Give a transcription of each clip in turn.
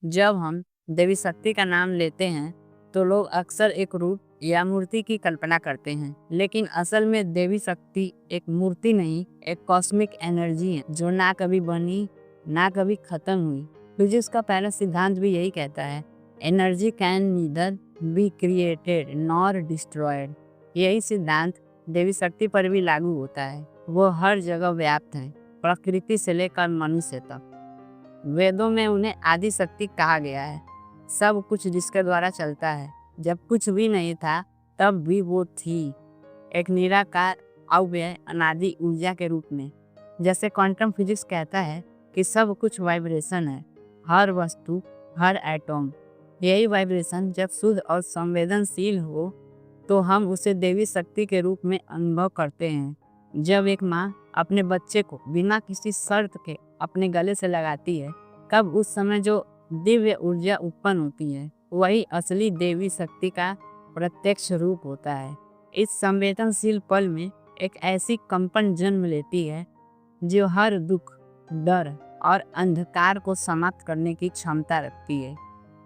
जब हम देवी शक्ति का नाम लेते हैं तो लोग अक्सर एक रूप या मूर्ति की कल्पना करते हैं, लेकिन असल में देवी शक्ति एक मूर्ति नहीं, एक कॉस्मिक एनर्जी है जो ना कभी बनी ना कभी खत्म हुई। फिजिक्स का पहला सिद्धांत भी यही कहता है, energy can neither be created nor destroyed. यही सिद्धांत देवी शक्ति पर भी लागू होता है। वो हर जगह व्याप्त है, प्रकृति से लेकर मनुष्य तक। वेदों में उन्हें आदि शक्ति कहा गया है, सब कुछ जिसके द्वारा चलता है। जब कुछ भी नहीं था तब भी वो थी, एक निराकार अव्यय अनादि ऊर्जा के रूप में। जैसे क्वांटम फिजिक्स कहता है कि सब कुछ वाइब्रेशन है, हर वस्तु, हर एटॉम। यही वाइब्रेशन जब शुद्ध और संवेदनशील हो तो हम उसे देवी शक्ति के रूप में अनुभव करते हैं। जब एक माँ अपने बच्चे को बिना किसी शर्त के अपने गले से लगाती है, कब उस समय जो दिव्य ऊर्जा उत्पन्न होती है वही असली देवी शक्ति का प्रत्यक्ष रूप होता है। इस संवेदनशील पल में एक ऐसी कंपन जन्म लेती है जो हर दुख, डर और अंधकार को समाप्त करने की क्षमता रखती है।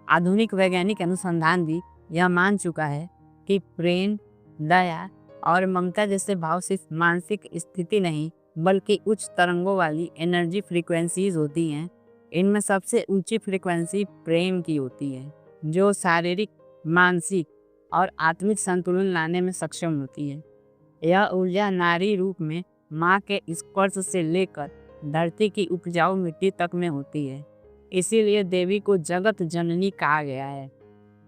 आधुनिक वैज्ञानिक अनुसंधान भी यह मान चुका है कि प्रेम, दया और ममता जैसे भाव सिर्फ मानसिक स्थिति नहीं बल्कि उच्च तरंगों वाली एनर्जी फ्रीक्वेंसीज होती हैं। इनमें सबसे ऊंची फ्रीक्वेंसी प्रेम की होती है, जो शारीरिक, मानसिक और आत्मिक संतुलन लाने में सक्षम होती है। यह ऊर्जा नारी रूप में माँ के स्पर्श से लेकर धरती की उपजाऊ मिट्टी तक में होती है। इसीलिए देवी को जगत जननी कहा गया है,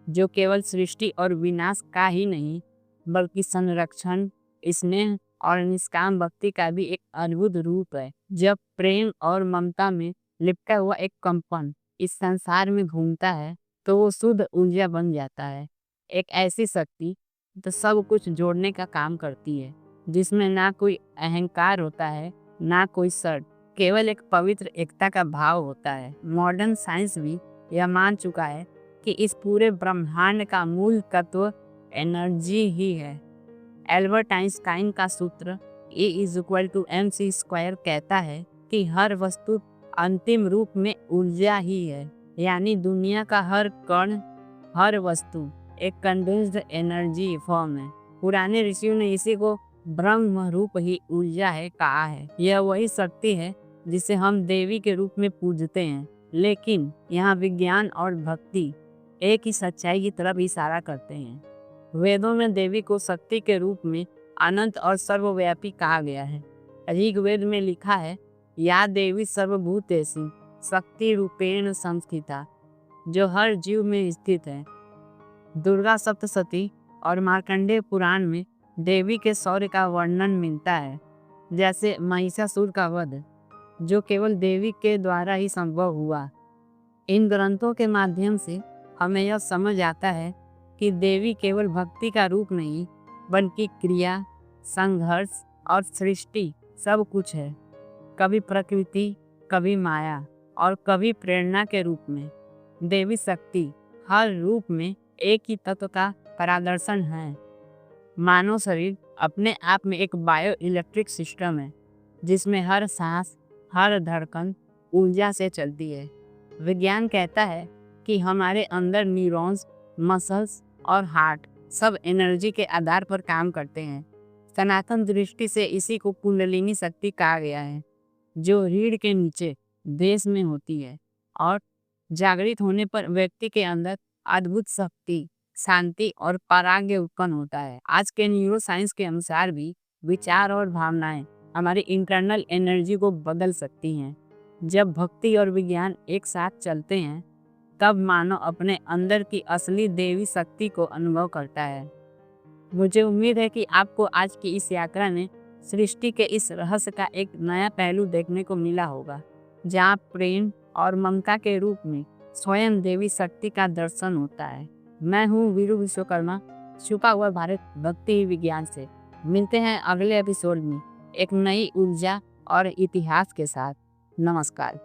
जो केवल सृष्टि और विनाश का ही नहीं बल्कि संरक्षण, स्नेह और निष्काम भक्ति का भी एक अद्भुत रूप है। जब प्रेम और ममता में लिपटा हुआ एक कंपन इस संसार में घूमता है तो वो शुद्ध ऊर्जा बन जाता है, एक ऐसी शक्ति तो सब कुछ जोड़ने का काम करती है, जिसमें ना कोई अहंकार होता है ना कोई शर्त, केवल एक पवित्र एकता का भाव होता है। मॉडर्न साइंस भी यह मान चुका है कि इस पूरे ब्रह्मांड का मूल तत्व एनर्जी ही है। एल्बर्ट आइंस्टाइन का सूत्र E=mc² कहता है कि हर वस्तु अंतिम रूप में ऊर्जा ही है, यानी दुनिया का हर कण, हर वस्तु एक कंडेंस्ड एनर्जी फॉर्म है। पुराने ऋषियों ने इसी को ब्रह्म रूप ही ऊर्जा है कहा है। यह वही शक्ति है जिसे हम देवी के रूप में पूजते हैं, लेकिन यहाँ विज्ञान और भक्ति एक ही सच्चाई की तरफ इशारा करते हैं। वेदों में देवी को शक्ति के रूप में अनंत और सर्वव्यापी कहा गया है। ऋग्वेद में लिखा है, या देवी सर्वभूतेषु शक्ति रूपेण संस्थिता, जो हर जीव में स्थित है। दुर्गा सप्तशती और मार्कंडेय पुराण में देवी के शौर्य का वर्णन मिलता है, जैसे महिषासुर का वध, जो केवल देवी के द्वारा ही संभव हुआ। इन ग्रंथों के माध्यम से हमें यह समझ आता है कि देवी केवल भक्ति का रूप नहीं बल्कि क्रिया, संघर्ष और सृष्टि सब कुछ है। कभी प्रकृति, कभी माया और कभी प्रेरणा के रूप में। देवी शक्ति हर रूप में एक ही तत्व का परादर्शन है। मानव शरीर अपने आप में एक बायो इलेक्ट्रिक सिस्टम है, जिसमें हर सांस, हर धड़कन ऊर्जा से चलती है। विज्ञान कहता है कि हमारे अंदर न्यूरॉन्स, मसल्स और हार्ट सब एनर्जी के आधार पर काम करते हैं। सनातन दृष्टि से इसी को कुंडलिनी शक्ति कहा गया है, जो रीढ़ के नीचे देश में होती है और जागृत होने पर व्यक्ति के अंदर अद्भुत शक्ति, शांति और पराग्य उत्पन्न होता है। आज के न्यूरो साइंस के अनुसार भी विचार और भावनाएं हमारी इंटरनल एनर्जी को बदल सकती हैं। जब भक्ति और विज्ञान एक साथ चलते हैं तब मानव अपने अंदर की असली देवी शक्ति को अनुभव करता है। मुझे उम्मीद है कि आपको आज की इस यात्रा में सृष्टि के इस रहस्य का एक नया पहलू देखने को मिला होगा, जहाँ प्रेम और ममता के रूप में स्वयं देवी शक्ति का दर्शन होता है। मैं हूँ वीरू विश्वकर्मा, छुपा हुआ भारत भक्ति विज्ञान से। मिलते हैं अगले एपिसोड में एक नई ऊर्जा और इतिहास के साथ। नमस्कार।